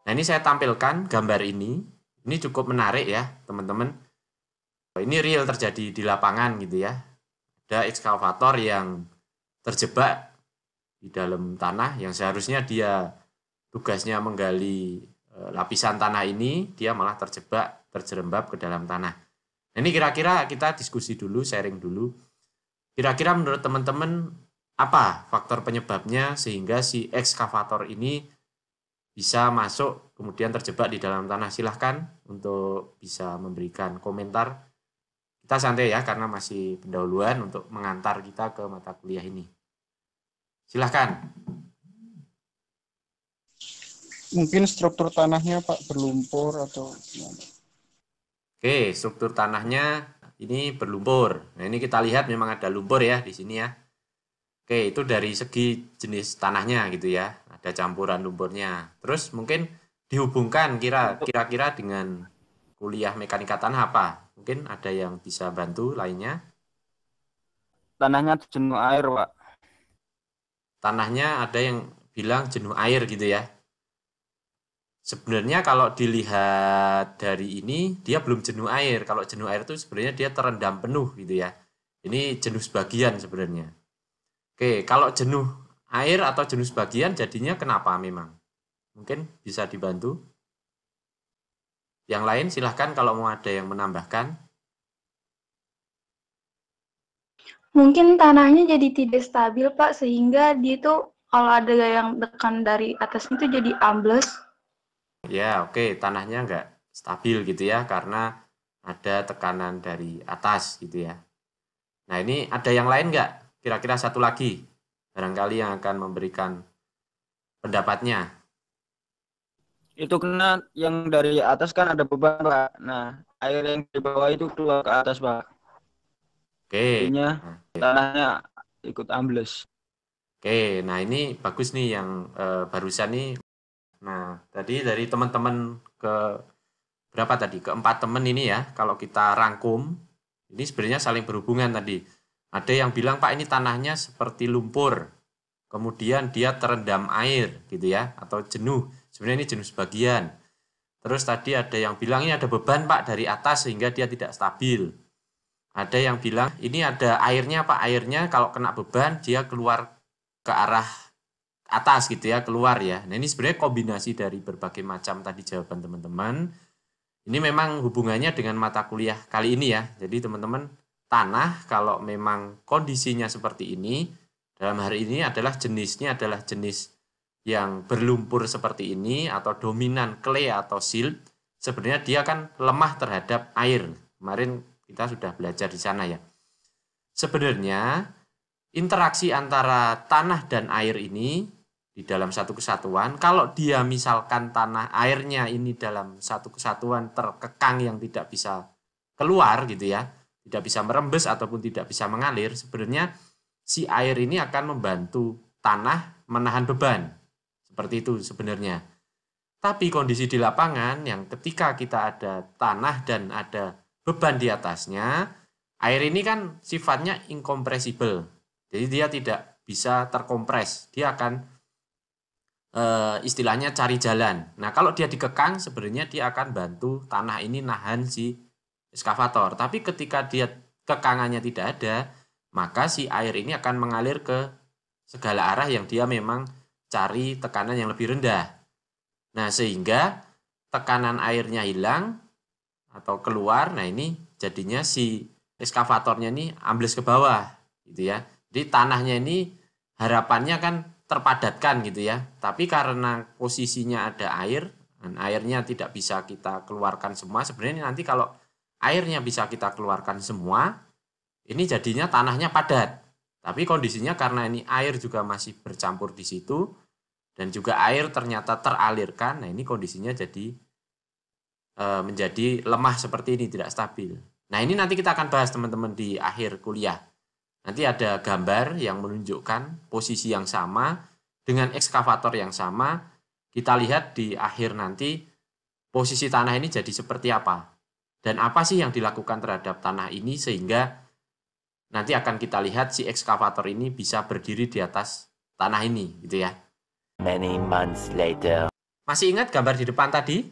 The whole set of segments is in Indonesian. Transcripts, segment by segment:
Nah, ini saya tampilkan gambar ini. Ini cukup menarik ya, teman-teman. Ini real terjadi di lapangan gitu ya. Ada ekskavator yang terjebak di dalam tanah yang seharusnya dia tugasnya menggali lapisan tanah ini, dia malah terjebak, terjerembab ke dalam tanah. Nah, ini kira-kira kita diskusi dulu, sharing dulu. Kira-kira menurut teman-teman apa faktor penyebabnya sehingga si ekskavator ini bisa masuk kemudian terjebak di dalam tanah? Silahkan untuk bisa memberikan komentar. Kita santai ya karena masih pendahuluan untuk mengantar kita ke mata kuliah ini. Silahkan. Mungkin struktur tanahnya Pak berlumpur atau gimana? Oke, struktur tanahnya ini berlumpur. Nah, ini kita lihat memang ada lumpur ya di sini ya. Oke, itu dari segi jenis tanahnya gitu ya. Ada campuran lumpurnya. Terus mungkin dihubungkan kira-kira dengan kuliah mekanika tanah apa? Mungkin ada yang bisa bantu lainnya. Tanahnya jenuh air, Pak. Tanahnya ada yang bilang jenuh air gitu ya. Sebenarnya kalau dilihat dari ini, dia belum jenuh air. Kalau jenuh air itu sebenarnya dia terendam penuh gitu ya. Ini jenuh sebagian sebenarnya. Oke, kalau jenuh air atau jenuh sebagian jadinya kenapa memang? Mungkin bisa dibantu. Yang lain silahkan kalau mau ada yang menambahkan. Mungkin tanahnya jadi tidak stabil, Pak, sehingga dia tuh kalau ada yang tekan dari atasnya itu jadi ambles. Ya, oke, tanahnya nggak stabil gitu ya, karena ada tekanan dari atas gitu ya. Nah, ini ada yang lain nggak? Kira-kira satu lagi, barangkali yang akan memberikan pendapatnya. Itu kena yang dari atas kan ada beban, Pak. Nah, air yang di bawah itu keluar ke atas, Pak. Oke. Jadinya Nah, tanahnya ikut ambles. oke, nah ini bagus nih yang barusan nih. Nah, tadi dari teman-teman ke berapa tadi? Keempat teman ini ya, kalau kita rangkum, ini sebenarnya saling berhubungan tadi. Ada yang bilang, Pak, ini tanahnya seperti lumpur. Kemudian dia terendam air gitu ya, atau jenuh. Sebenarnya ini jenuh sebagian. Terus tadi ada yang bilang ini ada beban, Pak, dari atas sehingga dia tidak stabil. Ada yang bilang ini ada airnya, Pak, airnya kalau kena beban dia keluar ke arah atas gitu ya, keluar ya. Nah, ini sebenarnya kombinasi dari berbagai macam tadi jawaban teman-teman. Ini memang hubungannya dengan mata kuliah kali ini ya. Jadi teman-teman, tanah kalau memang kondisinya seperti ini, dalam hari ini adalah jenisnya adalah jenis yang berlumpur seperti ini atau dominan clay atau silt, sebenarnya dia kan lemah terhadap air. Kemarin kita sudah belajar di sana ya. Sebenarnya interaksi antara tanah dan air ini di dalam satu kesatuan, kalau dia misalkan tanah airnya ini dalam satu kesatuan terkekang yang tidak bisa keluar gitu ya, tidak bisa merembes ataupun tidak bisa mengalir, sebenarnya si air ini akan membantu tanah menahan beban. Seperti itu sebenarnya. Tapi kondisi di lapangan yang ketika kita ada tanah dan ada beban di atasnya, air ini kan sifatnya incompressible. Jadi dia tidak bisa terkompres. Dia akan istilahnya cari jalan. Nah, kalau dia dikekang sebenarnya dia akan bantu tanah ini nahan si ekskavator. Tapi ketika dia kekangannya tidak ada, maka si air ini akan mengalir ke segala arah yang dia memang cari tekanan yang lebih rendah. Nah, sehingga tekanan airnya hilang atau keluar. Nah, ini jadinya si ekskavatornya ini ambles ke bawah gitu ya. Jadi tanahnya ini harapannya kan terpadatkan gitu ya. Tapi karena posisinya ada air dan airnya tidak bisa kita keluarkan semua, sebenarnya nanti kalau airnya bisa kita keluarkan semua, ini jadinya tanahnya padat. Tapi kondisinya karena ini air juga masih bercampur di situ dan juga air ternyata teralirkan, nah ini kondisinya jadi menjadi lemah seperti ini, tidak stabil. Nah, ini nanti kita akan bahas teman-teman di akhir kuliah. Nanti ada gambar yang menunjukkan posisi yang sama dengan ekskavator yang sama. Kita lihat di akhir nanti posisi tanah ini jadi seperti apa. Dan apa sih yang dilakukan terhadap tanah ini sehingga nanti akan kita lihat si ekskavator ini bisa berdiri di atas tanah ini gitu ya. Many months later. Masih ingat gambar di depan tadi?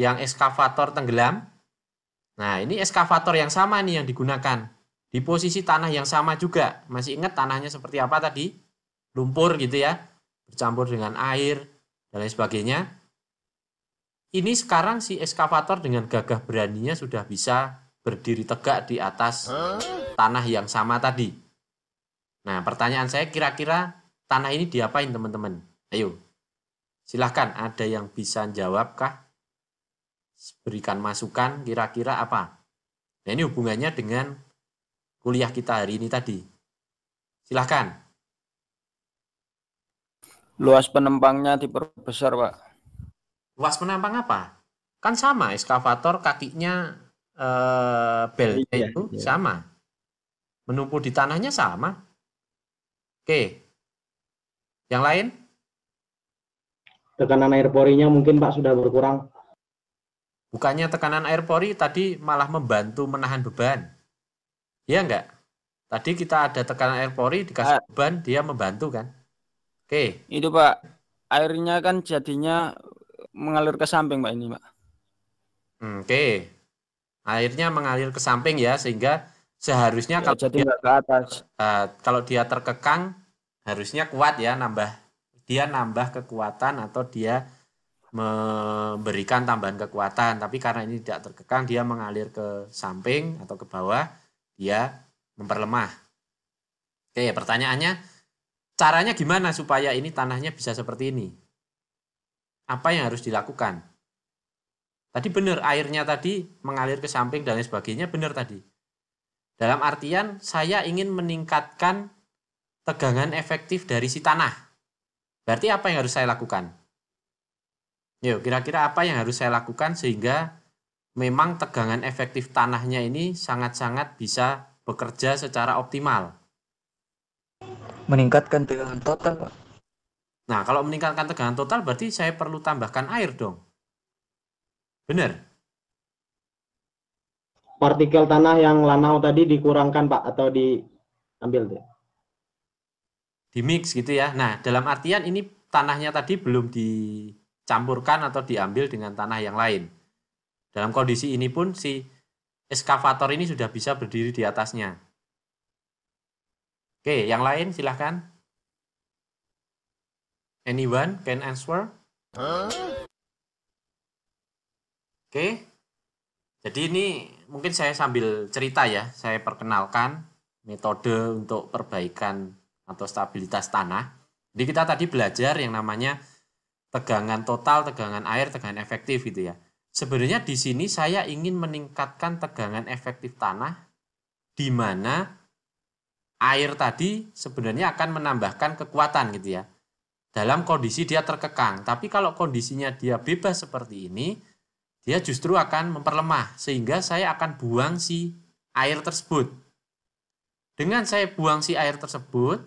Yang ekskavator tenggelam? Nah, ini ekskavator yang sama nih yang digunakan. Di posisi tanah yang sama juga. Masih ingat tanahnya seperti apa tadi? Lumpur gitu ya. Bercampur dengan air dan lain sebagainya. Ini sekarang si ekskavator dengan gagah beraninya sudah bisa berdiri tegak di atas tanah yang sama tadi. Nah, pertanyaan saya kira-kira tanah ini diapain teman-teman? Ayo, silahkan ada yang bisa jawab kah? Berikan masukan kira-kira apa? Nah, ini hubungannya dengan kuliah kita hari ini tadi. Silahkan. Luas penempangnya diperbesar, Pak. Luas penampang apa? Kan sama, ekskavator kakinya belnya Iya, itu iya. sama. Menumpuk di tanahnya sama. Oke. Yang lain? Tekanan air porinya mungkin Pak sudah berkurang. Bukannya tekanan air pori tadi malah membantu menahan beban. Iya enggak? Tadi kita ada tekanan air pori, dikasih beban, dia membantu kan? Oke. Itu Pak, airnya kan jadinya mengalir ke samping Pak ini Pak. Oke. Airnya mengalir ke samping ya, sehingga seharusnya Ya, jadi nggak ke atas. Kalau dia terkekang, harusnya kuat ya, nambah kekuatan atau dia memberikan tambahan kekuatan, tapi karena ini tidak terkekang, dia mengalir ke samping atau ke bawah, dia memperlemah. Oke, pertanyaannya, caranya gimana supaya ini tanahnya bisa seperti ini? Apa yang harus dilakukan? Tadi benar, airnya tadi mengalir ke samping dan lain sebagainya, benar tadi. Dalam artian, saya ingin meningkatkan tegangan efektif dari si tanah. Berarti apa yang harus saya lakukan? Yuk, kira-kira apa yang harus saya lakukan sehingga memang tegangan efektif tanahnya ini sangat-sangat bisa bekerja secara optimal? Meningkatkan tegangan total, Pak. Nah, kalau meningkatkan tegangan total berarti saya perlu tambahkan air dong. Benar? Partikel tanah yang lanau tadi dikurangkan Pak atau diambil deh. Di mix gitu ya. Nah, dalam artian ini tanahnya tadi belum dicampurkan atau diambil dengan tanah yang lain. Dalam kondisi ini pun si ekskavator ini sudah bisa berdiri di atasnya. Oke, yang lain silahkan. Anyone can answer? Oke. Jadi ini mungkin saya sambil cerita ya, saya perkenalkan metode untuk perbaikan atau stabilitas tanah. Jadi kita tadi belajar yang namanya tegangan total, tegangan air, tegangan efektif gitu ya. Sebenarnya di sini saya ingin meningkatkan tegangan efektif tanah di mana air tadi sebenarnya akan menambahkan kekuatan gitu ya. Dalam kondisi dia terkekang, tapi kalau kondisinya dia bebas seperti ini, dia justru akan memperlemah sehingga saya akan buang si air tersebut. Dengan saya buang si air tersebut,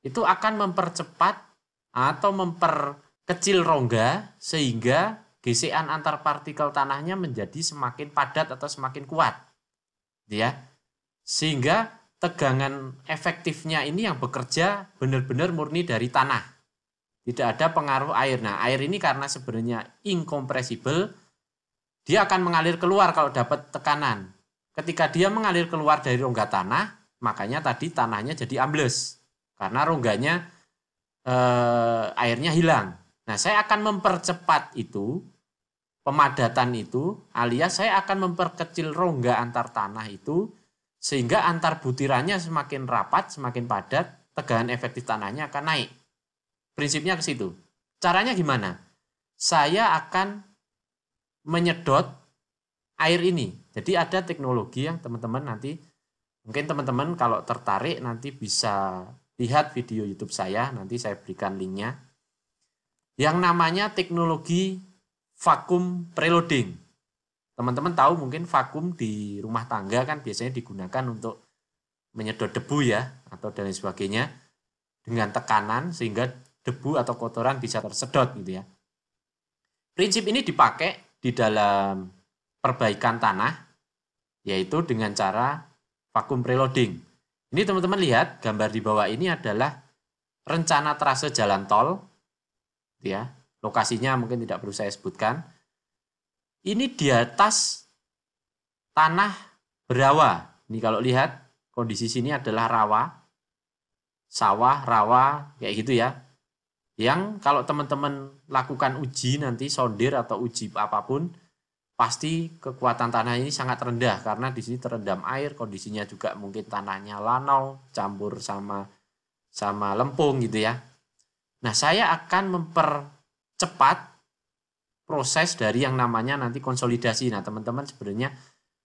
itu akan mempercepat atau memperkecil rongga sehingga gesekan antar partikel tanahnya menjadi semakin padat atau semakin kuat. Ya. Sehingga tegangan efektifnya ini yang bekerja benar-benar murni dari tanah. Tidak ada pengaruh air. Nah, air ini karena sebenarnya incompressible, dia akan mengalir keluar kalau dapat tekanan. Ketika dia mengalir keluar dari rongga tanah, makanya tadi tanahnya jadi ambles. Karena rongganya airnya hilang. Nah, saya akan mempercepat itu, pemadatan itu, alias saya akan memperkecil rongga antar tanah itu, sehingga antar butirannya semakin rapat, semakin padat, tegangan efektif tanahnya akan naik. Prinsipnya ke situ. Caranya gimana? Saya akan menyedot air ini. Jadi ada teknologi yang teman-teman nanti, mungkin teman-teman kalau tertarik nanti bisa lihat video YouTube saya, nanti saya berikan linknya. Yang namanya teknologi vakum preloading. Teman-teman tahu mungkin vakum di rumah tangga kan biasanya digunakan untuk menyedot debu ya, atau dan lain sebagainya, dengan tekanan sehingga debu atau kotoran bisa tersedot gitu ya. Prinsip ini dipakai di dalam perbaikan tanah, yaitu dengan cara vakum preloading. Ini teman-teman lihat, gambar di bawah ini adalah rencana trase jalan tol, ya. lokasinya mungkin tidak perlu saya sebutkan. Ini di atas tanah berawa. Ini kalau lihat kondisi sini adalah rawa, sawah, rawa, kayak gitu ya. Yang kalau teman-teman lakukan uji nanti sondir atau uji apapun, pasti kekuatan tanah ini sangat rendah karena di sini terendam air, kondisinya juga mungkin tanahnya lanau, campur sama lempung gitu ya. Nah, saya akan mempercepat proses dari yang namanya nanti konsolidasi. Nah, teman-teman sebenarnya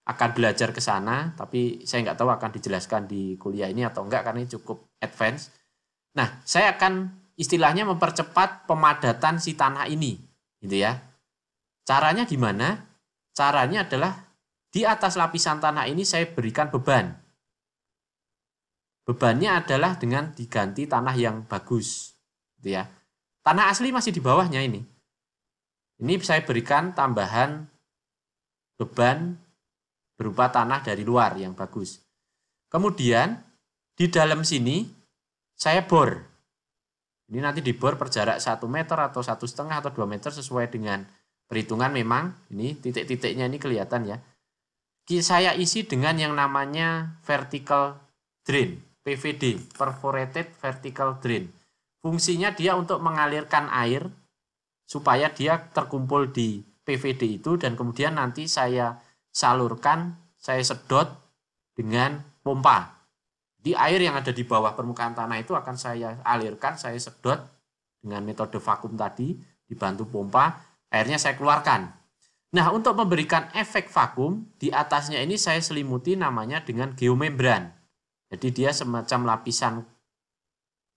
akan belajar ke sana, tapi saya nggak tahu akan dijelaskan di kuliah ini atau enggak karena ini cukup advance. Nah, saya akan istilahnya mempercepat pemadatan si tanah ini, gitu ya. Caranya gimana? Caranya adalah di atas lapisan tanah ini saya berikan beban. Bebannya adalah dengan diganti tanah yang bagus, gitu ya. Tanah asli masih di bawahnya ini. Ini saya berikan tambahan beban berupa tanah dari luar yang bagus. Kemudian di dalam sini saya bor. Ini nanti dibor per jarak 1 meter atau 1,5 atau 2 meter sesuai dengan perhitungan memang. Ini titik-titiknya ini kelihatan ya. Saya isi dengan yang namanya vertical drain, PVD, perforated vertical drain. Fungsinya dia untuk mengalirkan air supaya dia terkumpul di PVD itu dan kemudian nanti saya salurkan, saya sedot dengan pompa. Di air yang ada di bawah permukaan tanah itu akan saya alirkan, saya sedot dengan metode vakum tadi, dibantu pompa, airnya saya keluarkan. Nah, untuk memberikan efek vakum, di atasnya ini saya selimuti namanya dengan geomembran. Jadi dia semacam lapisan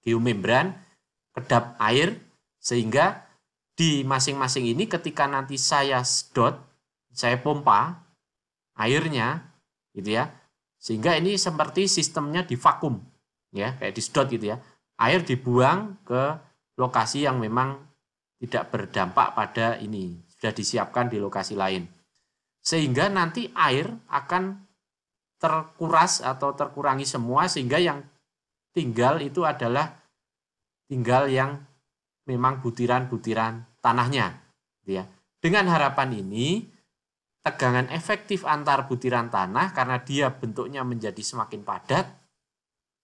geomembran, kedap air, sehingga di masing-masing ini ketika nanti saya sedot, saya pompa airnya, gitu ya, sehingga ini seperti sistemnya divakum, ya, kayak disedot gitu ya. Air dibuang ke lokasi yang memang tidak berdampak pada ini, sudah disiapkan di lokasi lain. Sehingga nanti air akan terkuras atau terkurangi semua, sehingga yang tinggal itu adalah tinggal yang memang butiran-butiran tanahnya, gitu ya. Dengan harapan ini, tegangan efektif antar butiran tanah karena dia bentuknya menjadi semakin padat,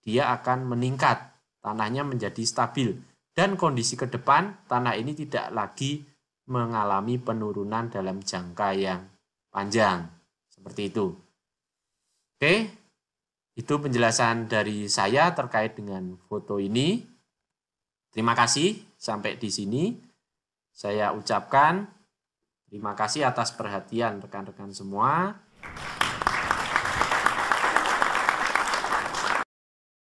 dia akan meningkat, tanahnya menjadi stabil. Dan kondisi ke depan, tanah ini tidak lagi mengalami penurunan dalam jangka yang panjang. Seperti itu. Oke, itu penjelasan dari saya terkait dengan foto ini. Terima kasih, sampai di sini saya ucapkan terima kasih atas perhatian rekan-rekan semua.